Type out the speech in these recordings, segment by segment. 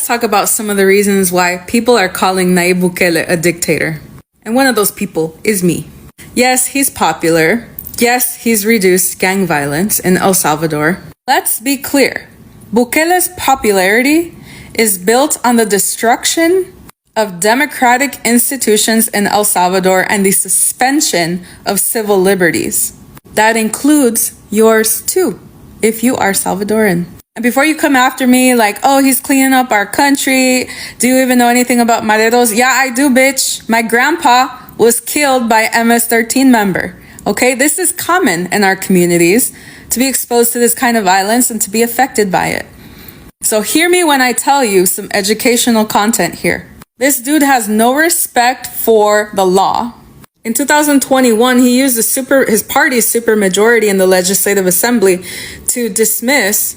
talk about some of the reasons why people are calling Nayib Bukele a dictator. And one of those people is me. Yes, he's popular. Yes, he's reduced gang violence in El Salvador. Let's be clear. Bukele's popularity is built on the destruction of democratic institutions in El Salvador and the suspension of civil liberties. That includes yours too, if you are Salvadoran. And before you come after me like, oh, he's cleaning up our country. Do you even know anything about Mareros? Yeah, I do, bitch. My grandpa was killed by MS-13 member. Okay, this is common in our communities to be exposed to this kind of violence and to be affected by it. So hear me when I tell you some educational content here. This dude has no respect for the law. In 2021, he used his party's supermajority in the Legislative Assembly to dismiss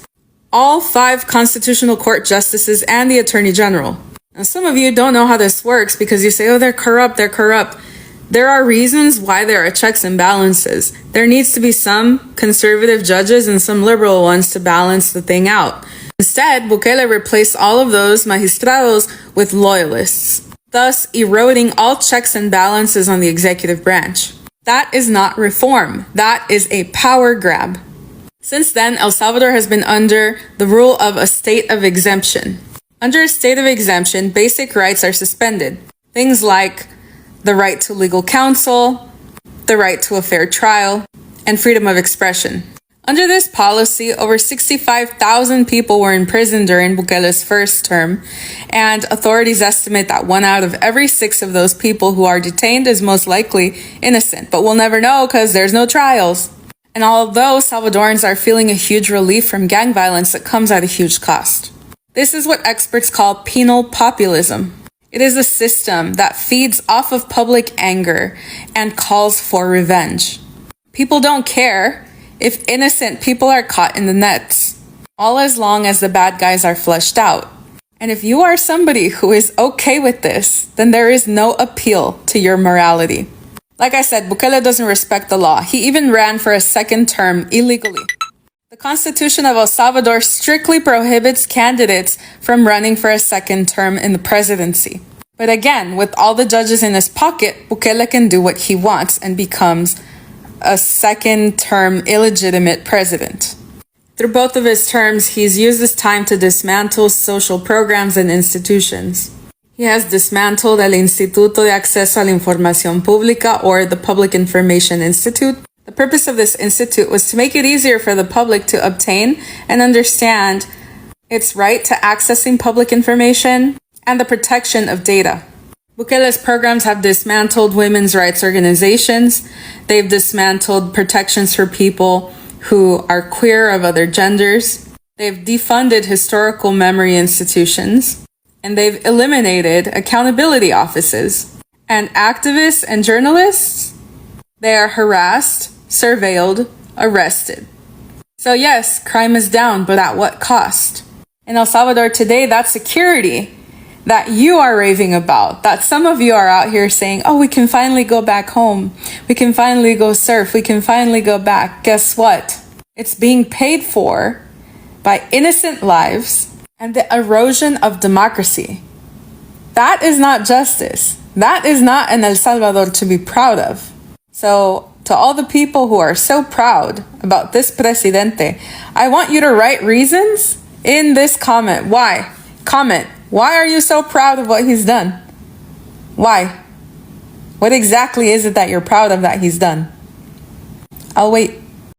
all 5 constitutional court justices and the Attorney General. Now, some of you don't know how this works because you say, oh, they're corrupt. There are reasons why there are checks and balances. There needs to be some conservative judges and some liberal ones to balance the thing out. Instead, Bukele replaced all of those magistrados with loyalists, thus eroding all checks and balances on the executive branch. That is not reform. That is a power grab. Since then, El Salvador has been under the rule of a state of exemption. Under a state of exemption, basic rights are suspended. Things like the right to legal counsel, the right to a fair trial, and freedom of expression. Under this policy, over 65,000 people were in prison during Bukele's first term, and authorities estimate that 1 out of every 6 of those people who are detained is most likely innocent. But we'll never know because there's no trials. And although Salvadorans are feeling a huge relief from gang violence, it comes at a huge cost. This is what experts call penal populism. It is a system that feeds off of public anger and calls for revenge. People don't care if innocent people are caught in the nets, all as long as the bad guys are fleshed out. And if you are somebody who is okay with this, then there is no appeal to your morality. Like I said, Bukele doesn't respect the law. He even ran for a second term illegally. The Constitution of El Salvador strictly prohibits candidates from running for a second term in the presidency. But again, with all the judges in his pocket, Bukele can do what he wants and becomes a second term illegitimate president. Through both of his terms, he's used this time to dismantle social programs and institutions. He has dismantled el Instituto de Acceso a la Información Pública, or the Public Information Institute. The purpose of this institute was to make it easier for the public to obtain and understand its right to accessing public information and the protection of data. Bukele's programs have dismantled women's rights organizations. They've dismantled protections for people who are queer of other genders. They've defunded historical memory institutions. And they've eliminated accountability offices. And activists and journalists, they are harassed, surveilled, arrested. So yes, crime is down, but at what cost? In El Salvador today, that security that you are raving about, that some of you are out here saying, oh, we can finally go back home. We can finally go surf. We can finally go back. Guess what? It's being paid for by innocent lives and the erosion of democracy. That is not justice. That is not an El Salvador to be proud of. So to all the people who are so proud about this presidente, I want you to write reasons in this comment. Why? Comment. Why are you so proud of what he's done? Why? What exactly is it that you're proud of that he's done? I'll wait.